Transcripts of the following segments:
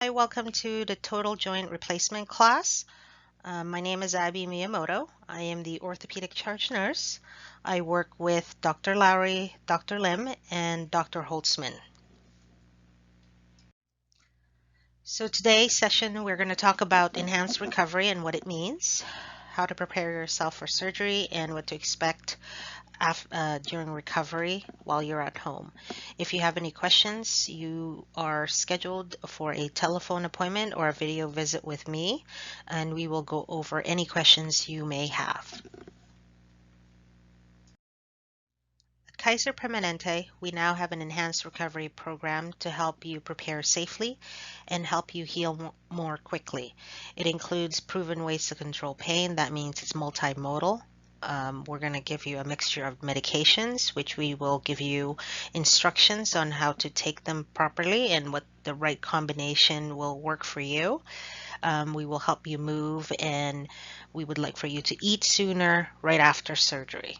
Hi, welcome to the Total Joint Replacement class. My name is Abby Miyamoto. I am the orthopedic charge nurse. I work with Dr. Lowry, Dr. Lim, and Dr. Holtzman. So today's session, we're going to talk about enhanced recovery and what it means, how to prepare yourself for surgery, and what to expect during recovery while you're at home. If you have any questions, you are scheduled for a telephone appointment or a video visit with me, and we will go over any questions you may have. At Kaiser Permanente, we now have an enhanced recovery program to help you prepare safely and help you heal more quickly. It includes proven ways to control pain. That means it's multimodal. We're going to give you a mixture of medications, which we will give you instructions on how to take them properly and what the right combination will work for you. We will help you move, and we would like for you to eat sooner right after surgery.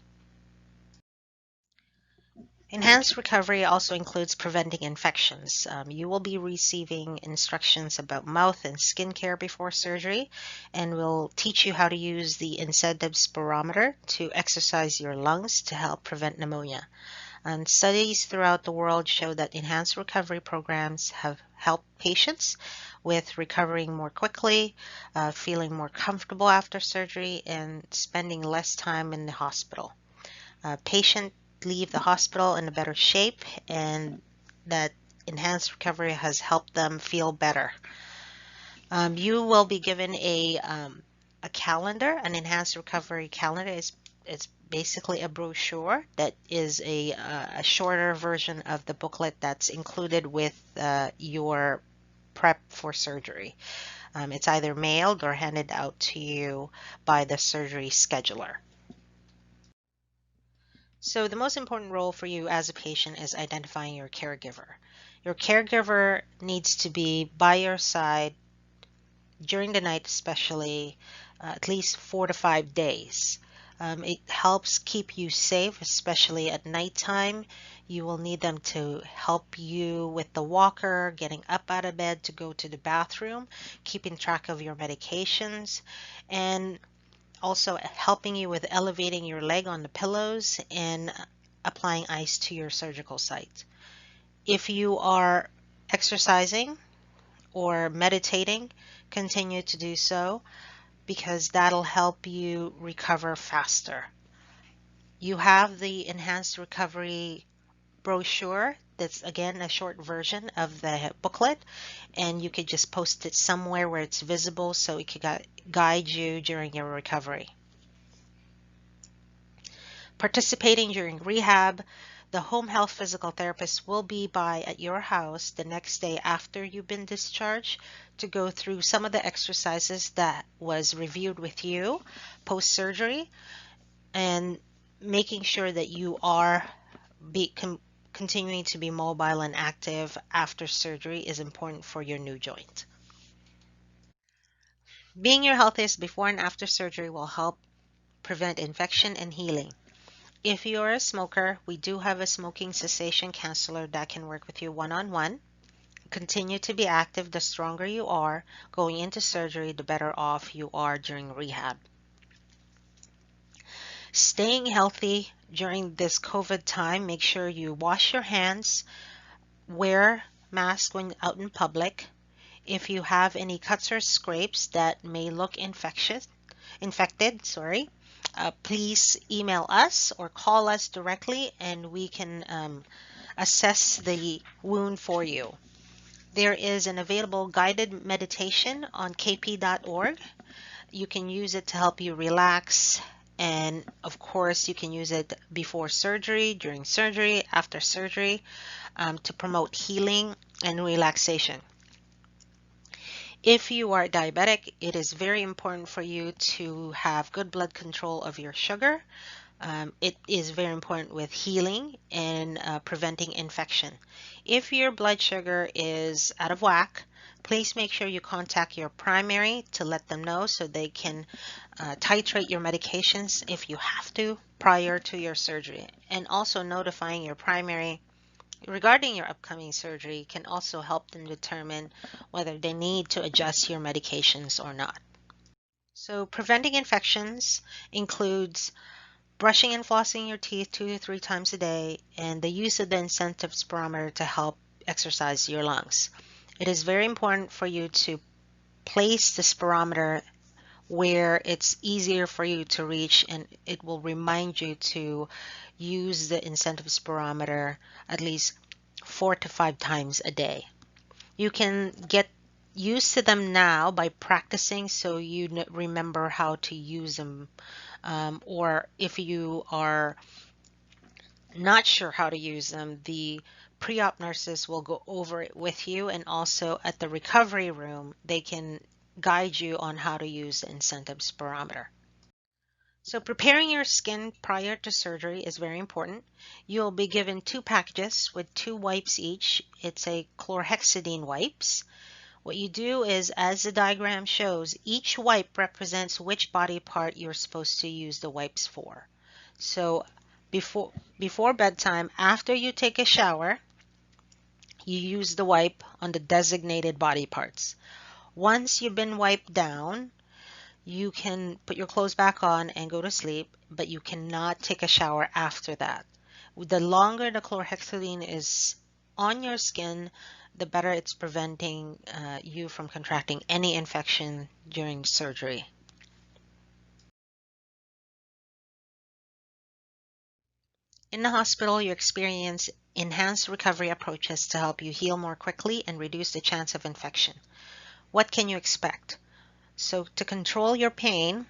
Enhanced recovery also includes preventing infections. You will be receiving instructions about mouth and skin care before surgery, and we'll teach you how to use the incentive spirometer to exercise your lungs to help prevent pneumonia. And studies throughout the world show that enhanced recovery programs have helped patients with recovering more quickly, feeling more comfortable after surgery, and spending less time in the hospital. Patients leave the hospital in a better shape, and that enhanced recovery has helped them feel better. You will be given a calendar, an enhanced recovery calendar. It's basically a brochure that is a shorter version of the booklet that's included with your prep for surgery. It's either mailed or handed out to you by the surgery scheduler. So the most important role for you as a patient is identifying your caregiver. Your caregiver needs to be by your side during the night, especially at least 4 to 5 days. It helps keep you safe, especially at nighttime. You will need them to help you with the walker, getting up out of bed to go to the bathroom, keeping track of your medications, and also helping you with elevating your leg on the pillows and applying ice to your surgical site. If you are exercising or meditating, continue to do so because that'll help you recover faster. You have the enhanced recovery brochure that's again a short version of the booklet, and you could just post it somewhere where it's visible so it could guide you during your recovery. Participating during rehab, the home health physical therapist will be by at your house the next day after you've been discharged to go through some of the exercises that was reviewed with you post-surgery, and making sure that you are continuing to be mobile and active after surgery is important for your new joint. Being your healthiest before and after surgery will help prevent infection and healing. If you're a smoker, we do have a smoking cessation counselor that can work with you one-on-one. Continue to be active. The stronger you are going into surgery, the better off you are during rehab. Staying healthy during this COVID time, make sure you wash your hands, wear masks when out in public. If you have any cuts or scrapes that may look infected, please email us or call us directly, and we can assess the wound for you. There is an available guided meditation on kp.org. You can use it to help you relax, and of course you can use it before surgery, during surgery, after surgery, to promote healing and relaxation. If you are diabetic, it is very important for you to have good blood control of your sugar. It is very important with healing and preventing infection. If your blood sugar is out of whack, please make sure you contact your primary to let them know so they can titrate your medications if you have to prior to your surgery. And also notifying your primary regarding your upcoming surgery can also help them determine whether they need to adjust your medications or not. So, preventing infections includes brushing and flossing your teeth 2 to 3 times a day and the use of the incentive spirometer to help exercise your lungs. It is very important for you to place the spirometer where it's easier for you to reach, and it will remind you to use the incentive spirometer at least 4 to 5 times a day. You can get used to them now by practicing so you remember how to use them. Or if you are not sure how to use them, the pre-op nurses will go over it with you, and also at the recovery room, they can guide you on how to use the incentive spirometer. So preparing your skin prior to surgery is very important. You'll be given 2 packages with 2 wipes each. It's a chlorhexidine wipes. What you do is, as the diagram shows, each wipe represents which body part you're supposed to use the wipes for. So before bedtime, after you take a shower, you use the wipe on the designated body parts. Once you've been wiped down, you can put your clothes back on and go to sleep, but you cannot take a shower after that. The longer the chlorhexidine is on your skin, the better it's preventing you from contracting any infection during surgery. In the hospital, you experience enhanced recovery approaches to help you heal more quickly and reduce the chance of infection. What can you expect? So, to control your pain,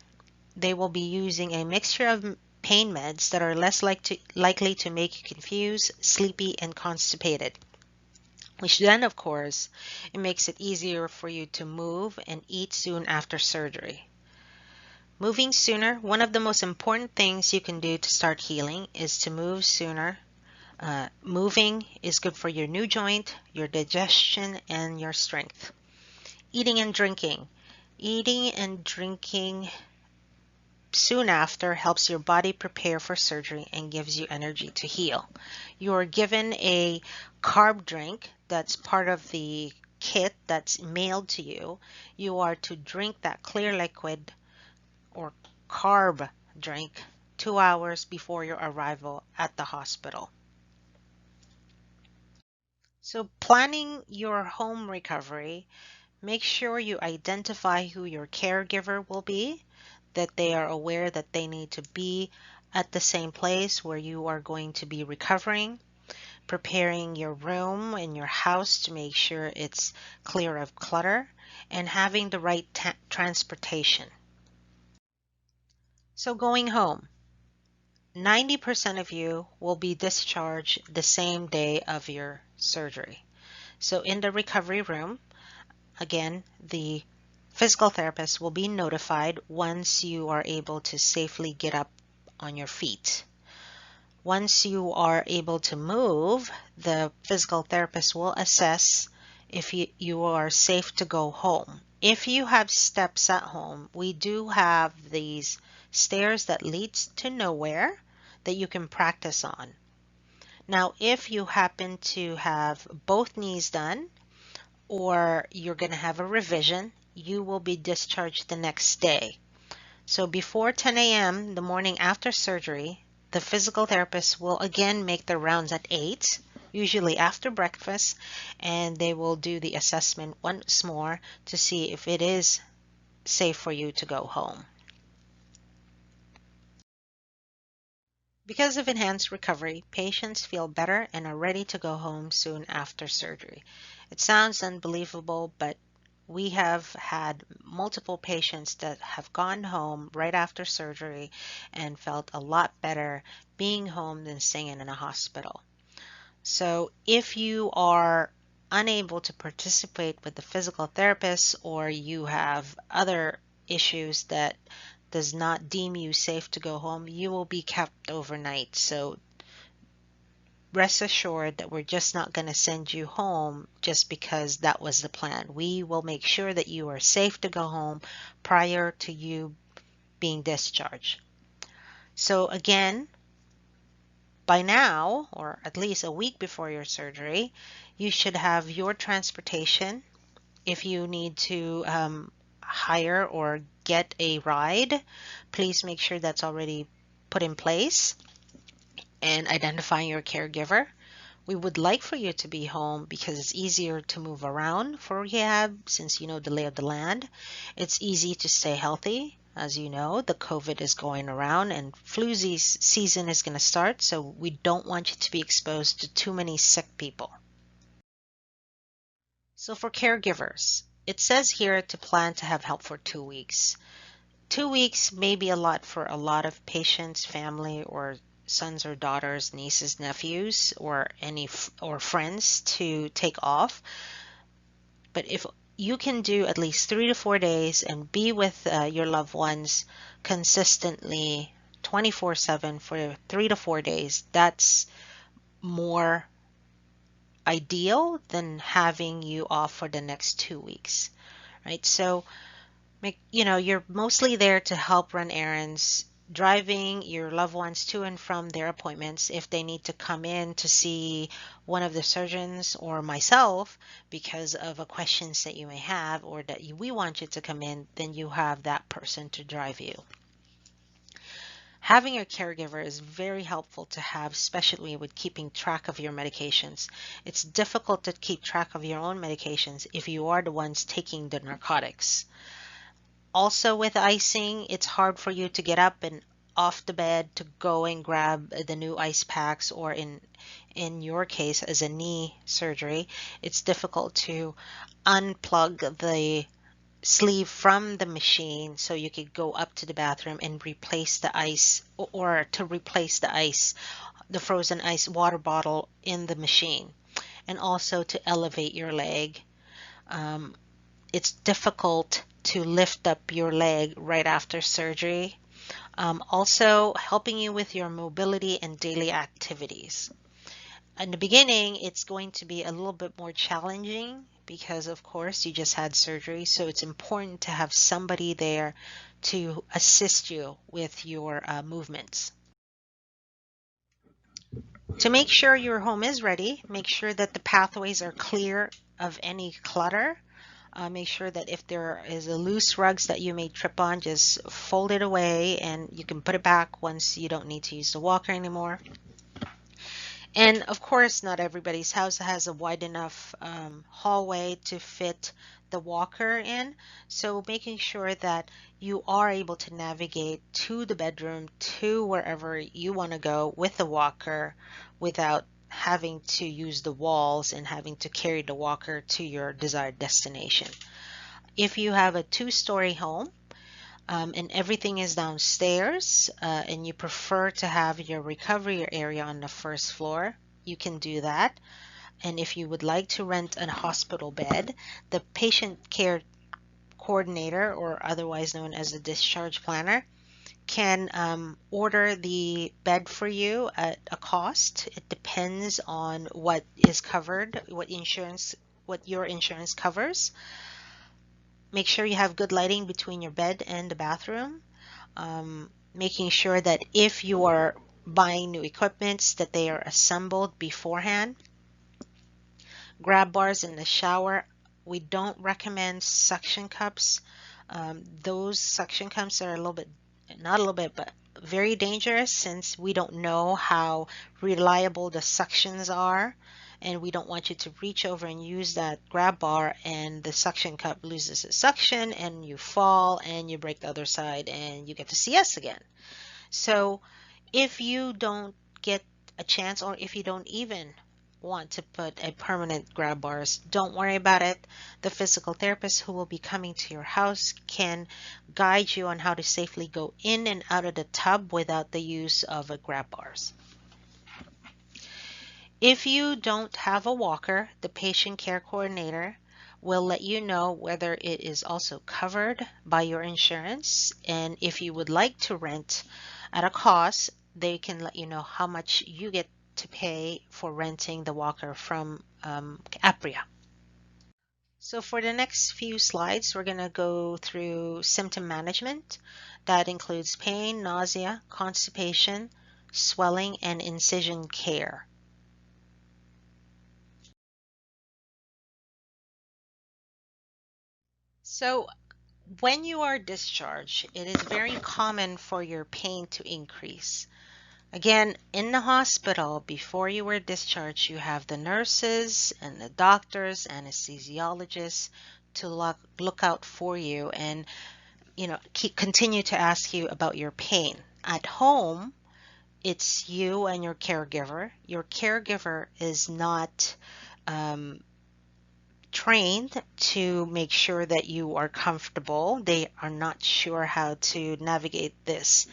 they will be using a mixture of pain meds that are less likely to make you confused, sleepy, and constipated, which then, of course, it makes it easier for you to move and eat soon after surgery. Moving sooner, one of the most important things you can do to start healing is to move sooner. Moving is good for your new joint, your digestion, and your strength. Eating and drinking. Eating and drinking soon after helps your body prepare for surgery and gives you energy to heal. You're given a carb drink that's part of the kit that's mailed to you. You are to drink that clear liquid or carb drink 2 hours before your arrival at the hospital. So, planning your home recovery, make sure you identify who your caregiver will be, that they are aware that they need to be at the same place where you are going to be recovering, preparing your room and your house to make sure it's clear of clutter, and having the right transportation. So, going home, 90% of you will be discharged the same day of your surgery. So, in the recovery room, again, the physical therapist will be notified once you are able to safely get up on your feet. Once you are able to move, the physical therapist will assess if you are safe to go home. If you have steps at home, we do have these stairs that leads to nowhere that you can practice on. Now, if you happen to have both knees done, or you're going to have a revision, you will be discharged the next day. So before 10 a.m. the morning after surgery, the physical therapist will again make their rounds at 8, usually after breakfast, and they will do the assessment once more to see if it is safe for you to go home. Because of enhanced recovery, patients feel better and are ready to go home soon after surgery. It sounds unbelievable, but we have had multiple patients that have gone home right after surgery and felt a lot better being home than staying in a hospital. So if you are unable to participate with the physical therapist, or you have other issues that does not deem you safe to go home, you will be kept overnight. So rest assured that we're just not going to send you home just because that was the plan. We will make sure that you are safe to go home prior to you being discharged. So again, by now, or at least a week before your surgery, you should have your transportation. If you need to hire or get a ride, please make sure that's already put in place, and identifying your caregiver. We would like for you to be home because it's easier to move around for rehab since you know the lay of the land. It's easy to stay healthy. As you know, the COVID is going around and season is going to start, so we don't want you to be exposed to too many sick people. So for caregivers, it says here to plan to have help for 2 weeks. 2 weeks may be a lot for a lot of patients, family, or sons or daughters, nieces, nephews, or or friends to take off. But if you can do at least 3 to 4 days and be with your loved ones consistently 24/7 for 3 to 4 days, that's more ideal than having you off for the next 2 weeks, right? So you're mostly there to help run errands, driving your loved ones to and from their appointments. If they need to come in to see one of the surgeons or myself because of a questions that you may have, or that we want you to come in, then you have that person to drive you. Having a caregiver is very helpful to have, especially with keeping track of your medications. It's difficult to keep track of your own medications if you are the ones taking the narcotics. Also with icing, it's hard for you to get up and off the bed to go and grab the new ice packs, or in your case as a knee surgery, it's difficult to unplug the sleeve from the machine so you could go up to the bathroom and replace the ice, or to replace the ice, the frozen ice water bottle in the machine, and also to elevate your leg. It's difficult to lift up your leg right after surgery. Also, helping you with your mobility and daily activities. In the beginning, it's going to be a little bit more challenging because, of course, you just had surgery. So it's important to have somebody there to assist you with your movements. To make sure your home is ready, make sure that the pathways are clear of any clutter. Make sure that if there is a loose rugs that you may trip on, just fold it away and you can put it back once you don't need to use the walker anymore. And of course, not everybody's house has a wide enough hallway to fit the walker in. So making sure that you are able to navigate to the bedroom, to wherever you want to go with the walker without having to use the walls and having to carry the walker to your desired destination. If you have a 2-story home, and everything is downstairs, and you prefer to have your recovery area on the first floor, you can do that. And if you would like to rent a hospital bed, the patient care coordinator, or otherwise known as the discharge planner, can order the bed for you at a cost. It depends on what is covered, what your insurance covers. Make sure you have good lighting between your bed and the bathroom. Making sure that if you are buying new equipments, that they are assembled beforehand. Grab bars in the shower. We don't recommend suction cups. Those suction cups are not a little bit, but very dangerous, since we don't know how reliable the suctions are. And we don't want you to reach over and use that grab bar and the suction cup loses its suction and you fall and you break the other side and you get to see us again. So if you don't get a chance, or if you don't even want to put a permanent grab bars, don't worry about it. The physical therapist who will be coming to your house can guide you on how to safely go in and out of the tub without the use of a grab bars. If you don't have a walker, the patient care coordinator will let you know whether it is also covered by your insurance. And if you would like to rent at a cost, they can let you know how much you get to pay for renting the walker from Apria. So for the next few slides, we're going to go through symptom management. That includes pain, nausea, constipation, swelling, and incision care. So, when you are discharged, it is very common for your pain to increase. Again, in the hospital, before you were discharged, you have the nurses and the doctors, anesthesiologists to look out for you and continue to ask you about your pain. At home, it's you and your caregiver. Your caregiver is not um, trained to make sure that you are comfortable. They are not sure how to navigate this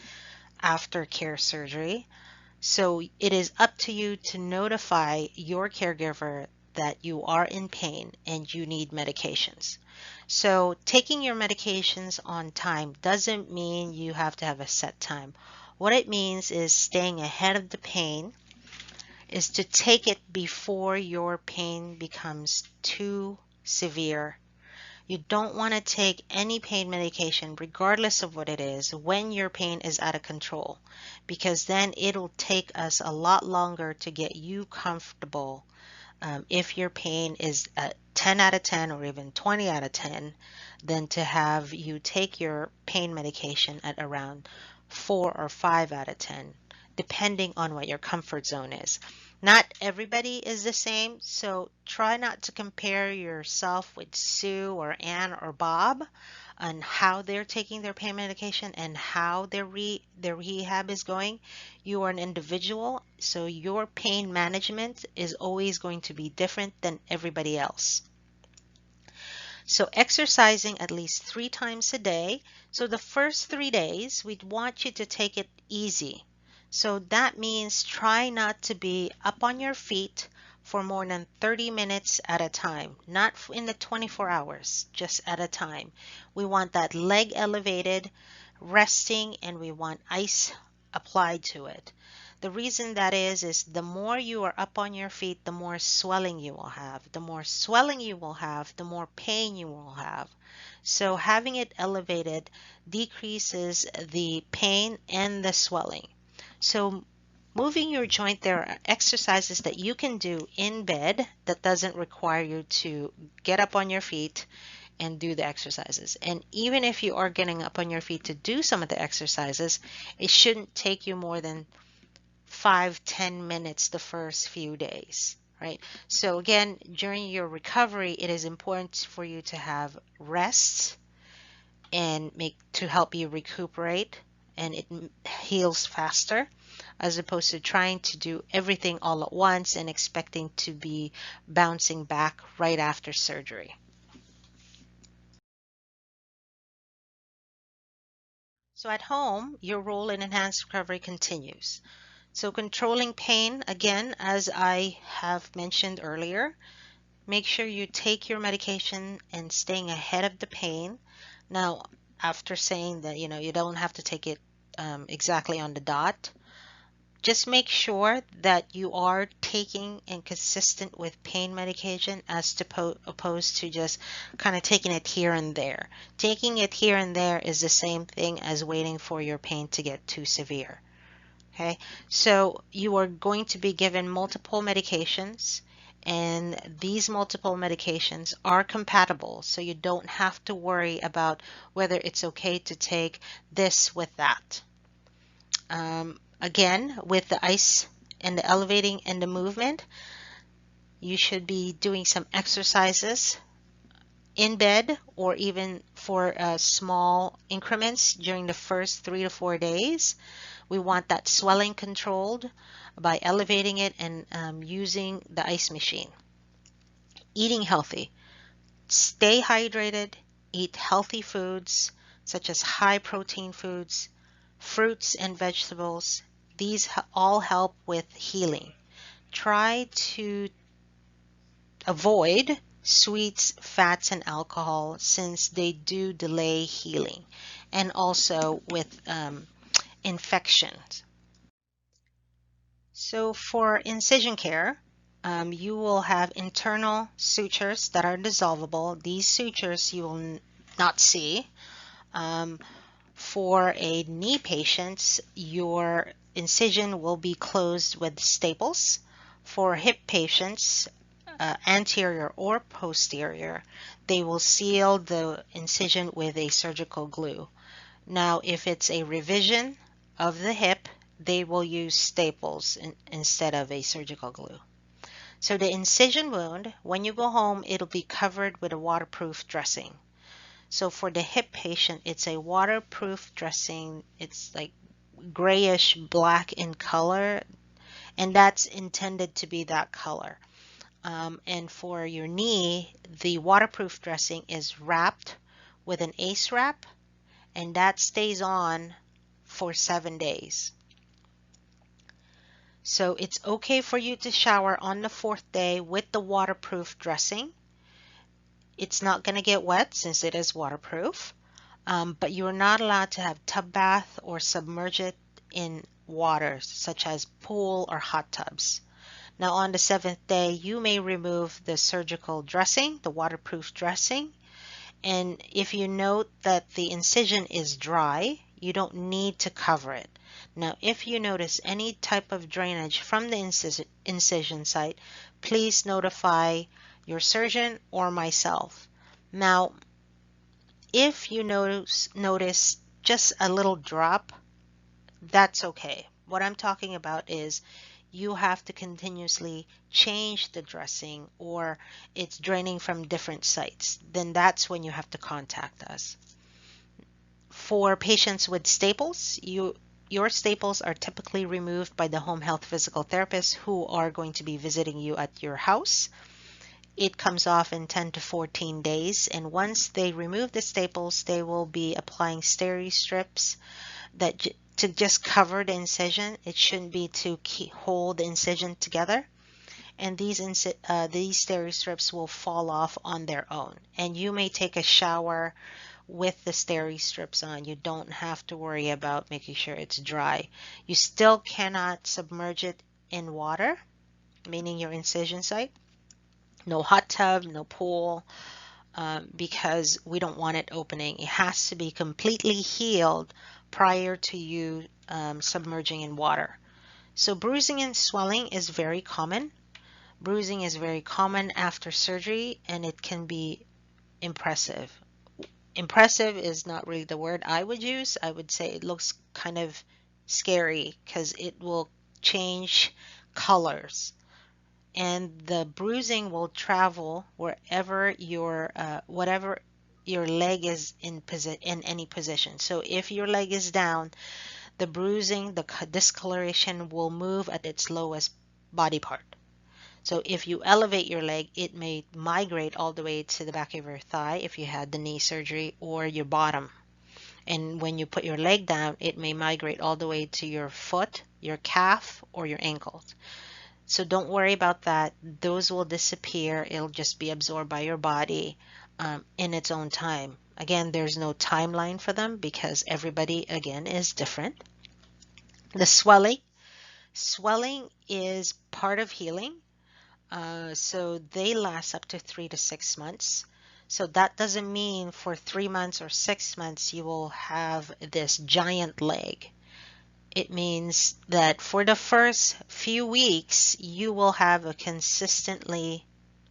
aftercare surgery. So it is up to you to notify your caregiver that you are in pain and you need medications. So taking your medications on time doesn't mean you have to have a set time. What it means is staying ahead of the pain, is to take it before your pain becomes too severe. You don't want to take any pain medication, regardless of what it is, when your pain is out of control, because then it'll take us a lot longer to get you comfortable. If your pain is at 10 out of 10 or even 20 out of 10, than to have you take your pain medication at around 4 or 5 out of 10, depending on what your comfort zone is. Not everybody is the same, so try not to compare yourself with Sue or Ann or Bob on how they're taking their pain medication and how their rehab is going. You are an individual, so your pain management is always going to be different than everybody else. So exercising at least 3 times a day. So the first 3 days, we'd want you to take it easy. So that means try not to be up on your feet for more than 30 minutes at a time, not in the 24 hours, just at a time. We want that leg elevated, resting, and we want ice applied to it. The reason that is the more you are up on your feet, the more swelling you will have. The more swelling you will have, the more pain you will have. So having it elevated decreases the pain and the swelling. So moving your joint, there are exercises that you can do in bed that doesn't require you to get up on your feet and do the exercises. And even if you are getting up on your feet to do some of the exercises, it shouldn't take you more than 5-10 minutes the first few days, right? So again, during your recovery, it is important for you to have rest and make to help you recuperate, and it heals faster as opposed to trying to do everything all at once and expecting to be bouncing back right after surgery. So at home, your role in enhanced recovery continues. So controlling pain, again, as I have mentioned earlier, make sure you take your medication and staying ahead of the pain. Now, after saying that, you don't have to take it exactly on the dot, just make sure that you are taking and consistent with pain medication as to opposed to just kind of taking it here and there. Taking it here and there is the same thing as waiting for your pain to get too severe. Okay, so you are going to be given multiple medications, and these multiple medications are compatible, so you don't have to worry about whether it's okay to take this with that. Again, with the ice and the elevating and the movement, you should be doing some exercises in bed or even for small increments during the first 3 to 4 days. We want that swelling controlled by elevating it and using the ice machine. Eating healthy. Stay hydrated. Eat healthy foods such as high protein foods, fruits and vegetables. These all help with healing. Try to avoid sweets, fats, and alcohol since they do delay healing, and also with infections. So for incision care, you will have internal sutures that are dissolvable. These sutures you will not see. For a knee patient, your incision will be closed with staples. For hip patients, anterior or posterior, they will seal the incision with a surgical glue. Now, if it's a revision of the hip, they will use staples instead of a surgical glue. So the incision wound, when you go home, it'll be covered with a waterproof dressing. So for the hip patient, it's a waterproof dressing. It's like grayish black in color, and that's intended to be that color. And for your knee, the waterproof dressing is wrapped with an ACE wrap, and that stays on for 7 days. So it's okay for you to shower on the 4th day with the waterproof dressing. It's not going to get wet since it is waterproof, but you're not allowed to have tub bath or submerge it in water such as pool or hot tubs. Now on the 7th day, you may remove the surgical dressing, the waterproof dressing, and if you note that the incision is dry, you don't need to cover it. Now, if you notice any type of drainage from the incision site, please notify your surgeon or myself. Now, if you notice just a little drop, that's okay. What I'm talking about is you have to continuously change the dressing or it's draining from different sites. Then that's when you have to contact us. For patients with staples, your staples are typically removed by the home health physical therapists who are going to be visiting you at your house. It comes off in 10 to 14 days, and once they remove the staples, they will be applying steri strips that to just cover the incision. It shouldn't be to hold the incision together. And these steri strips will fall off on their own. And you may take a shower with the steri strips on. You don't have to worry about making sure it's dry. You still cannot submerge it in water, meaning your incision site. No hot tub, no pool, because we don't want it opening. It has to be completely healed prior to you submerging in water. So bruising and swelling is very common. Bruising is very common after surgery, and it can be impressive. Impressive is not really the word I would use. I would say it looks kind of scary because it will change colors. And the bruising will travel wherever whatever your leg is in any position. So if your leg is down, the bruising, the discoloration will move at its lowest body part. So if you elevate your leg, it may migrate all the way to the back of your thigh if you had the knee surgery, or your bottom. And when you put your leg down, it may migrate all the way to your foot, your calf, or your ankles. So don't worry about that. Those will disappear. It'll just be absorbed by your body in its own time. Again, there's no timeline for them because everybody, again, is different. The swelling is part of healing. So they last up to 3 to 6 months. So that doesn't mean for 3 months or 6 months you will have this giant leg. It means that for the first few weeks, you will have a consistently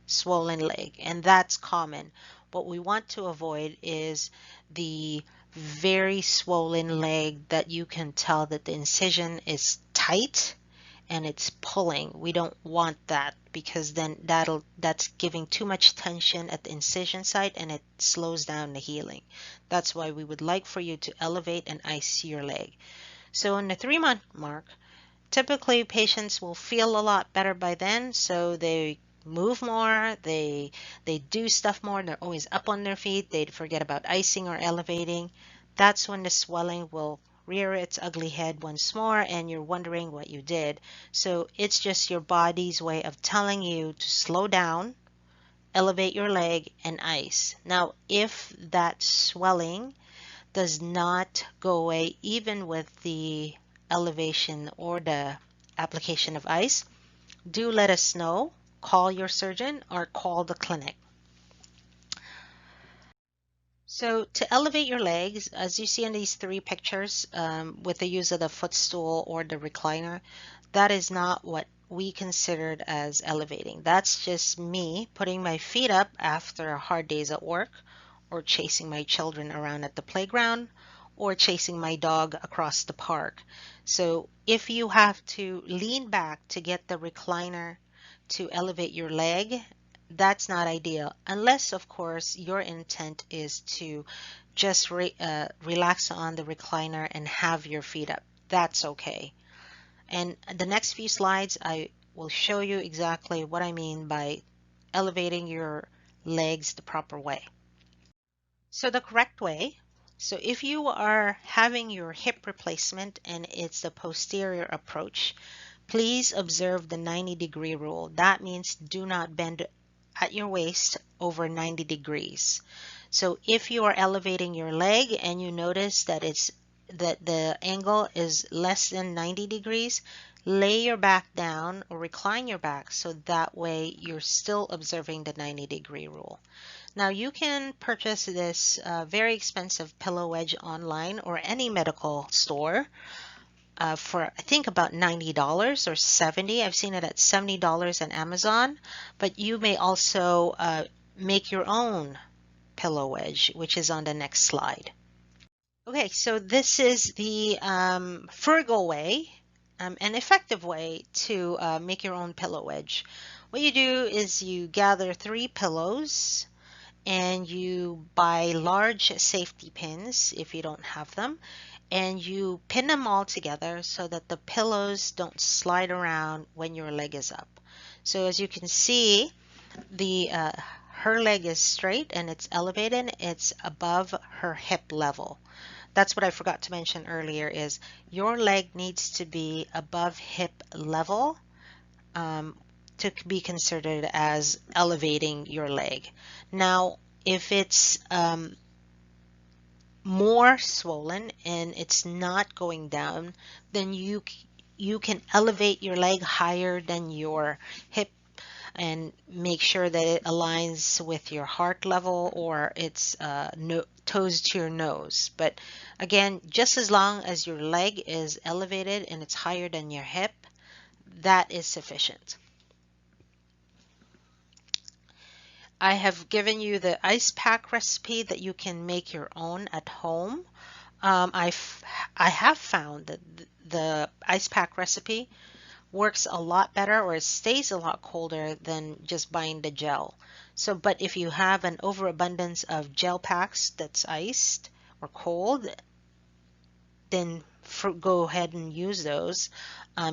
swollen leg, and that's common. What we want to avoid is the very swollen leg that you can tell that the incision is tight and it's pulling. We don't want that because then that's giving too much tension at the incision site and it slows down the healing. That's why we would like for you to elevate and ice your leg. So in the 3-month mark, typically patients will feel a lot better by then, so they move more, they do stuff more, they're always up on their feet, they forget about icing or elevating. That's when the swelling will rear its ugly head once more and you're wondering what you did. So it's just your body's way of telling you to slow down, elevate your leg, and ice. Now, if that swelling does not go away even with the elevation or the application of ice, do let us know. Call your surgeon or call the clinic. So to elevate your legs, as you see in these three pictures, with the use of the footstool or the recliner, that is not what we considered as elevating. That's just me putting my feet up after a hard days at work, or chasing my children around at the playground, or chasing my dog across the park. So if you have to lean back to get the recliner to elevate your leg, that's not ideal, unless, of course, your intent is to just relax on the recliner and have your feet up. That's okay. And the next few slides, I will show you exactly what I mean by elevating your legs the proper way. So the correct way, so if you are having your hip replacement and it's the posterior approach, please observe the 90-degree rule. That means do not bend at your waist over 90 degrees. So if you are elevating your leg and you notice that the angle is less than 90 degrees, lay your back down or recline your back so that way you're still observing the 90-degree rule. Now you can purchase this very expensive pillow wedge online or any medical store for I think about $90 or $70. I've seen it at $70 on Amazon, but you may also make your own pillow wedge, which is on the next slide. Okay, so this is the frugal way, an effective way to make your own pillow wedge. What you do is you gather 3 pillows and you buy large safety pins if you don't have them, and you pin them all together so that the pillows don't slide around when your leg is up. So as you can see, the her leg is straight and it's elevated, it's above her hip level. That's what I forgot to mention earlier, is your leg needs to be above hip level to be considered as elevating your leg. Now, if it's more swollen and it's not going down, then you can elevate your leg higher than your hip and make sure that it aligns with your heart level or its toes to your nose. But again, just as long as your leg is elevated and it's higher than your hip, that is sufficient. I have given you the ice pack recipe that you can make your own at home. I have found that the ice pack recipe works a lot better, or it stays a lot colder than just buying the gel. So, but if you have an overabundance of gel packs that's iced or cold, then go ahead and use those.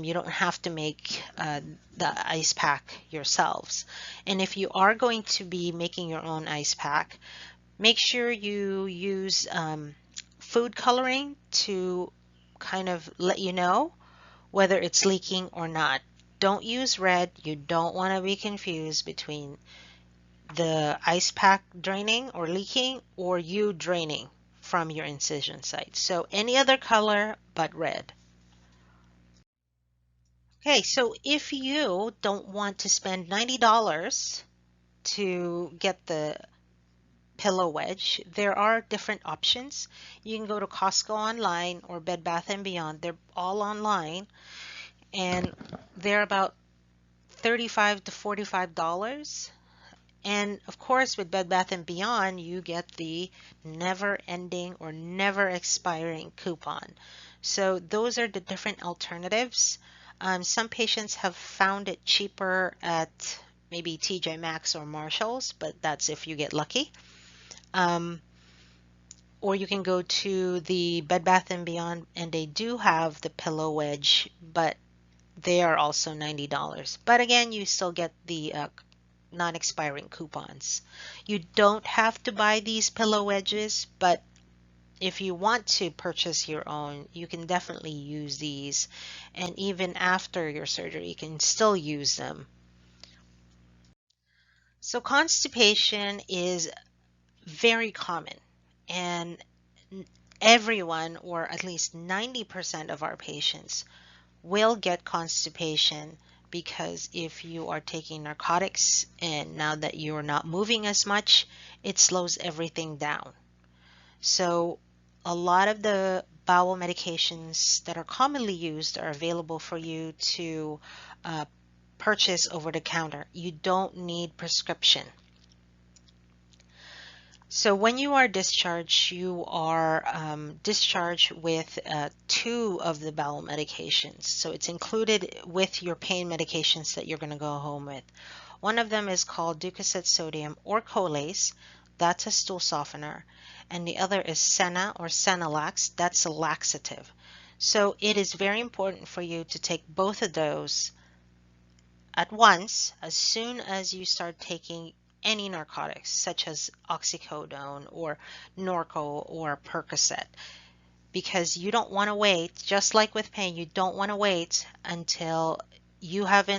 You don't have to make the ice pack yourselves. And if you are going to be making your own ice pack, make sure you use food coloring to kind of let you know whether it's leaking or not. Don't use red. You don't want to be confused between the ice pack draining or leaking or you draining from your incision site. So any other color but red. Okay, so if you don't want to spend $90 to get the pillow wedge, there are different options. You can go to Costco online or Bed Bath & Beyond. They're all online and they're about $35 to $45. And of course, with Bed Bath & Beyond, you get the never ending or never expiring coupon. So those are the different alternatives. Some patients have found it cheaper at maybe TJ Maxx or Marshalls, but that's if you get lucky. Or you can go to the Bed Bath & Beyond and they do have the pillow wedge, but they are also $90. But again, you still get the non-expiring coupons. You don't have to buy these pillow wedges, but if you want to purchase your own, you can definitely use these. And even after your surgery, you can still use them. So constipation is very common, and everyone, or at least 90% of our patients, will get constipation because if you are taking narcotics and now that you're not moving as much, it slows everything down. So a lot of the bowel medications that are commonly used are available for you to uh, purchase over the counter. You don't need prescription. So when you are discharged, you are discharged with two of the bowel medications. So it's included with your pain medications that you're going to go home with. One of them is called Ducoside sodium or Colace. That's a stool softener. And the other is Senna or Senalax. That's a laxative. So it is very important for you to take both of those at once as soon as you start taking any narcotics, such as oxycodone or Norco or Percocet, because you don't want to wait, just like with pain, you don't want to wait until you have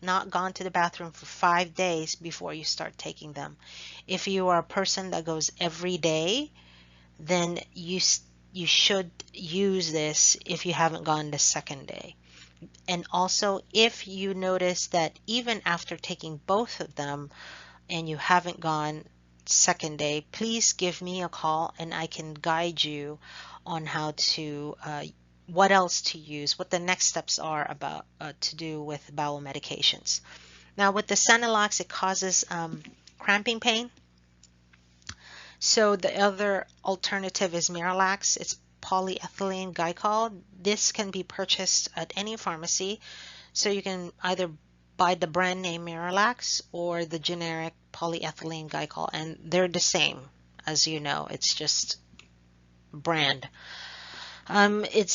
not gone to the bathroom for 5 days before you start taking them. If you are a person that goes every day, then you should use this if you haven't gone the second day. And also, if you notice that even after taking both of them and you haven't gone second day, please give me a call and I can guide you on how to, what else to use, what the next steps are about to do with bowel medications. Now, with the Senalax, it causes cramping pain. So the other alternative is Miralax. It's polyethylene glycol. This can be purchased at any pharmacy. So you can either buy the brand name Miralax or the generic polyethylene glycol, and they're the same, as you know. It's just brand. It's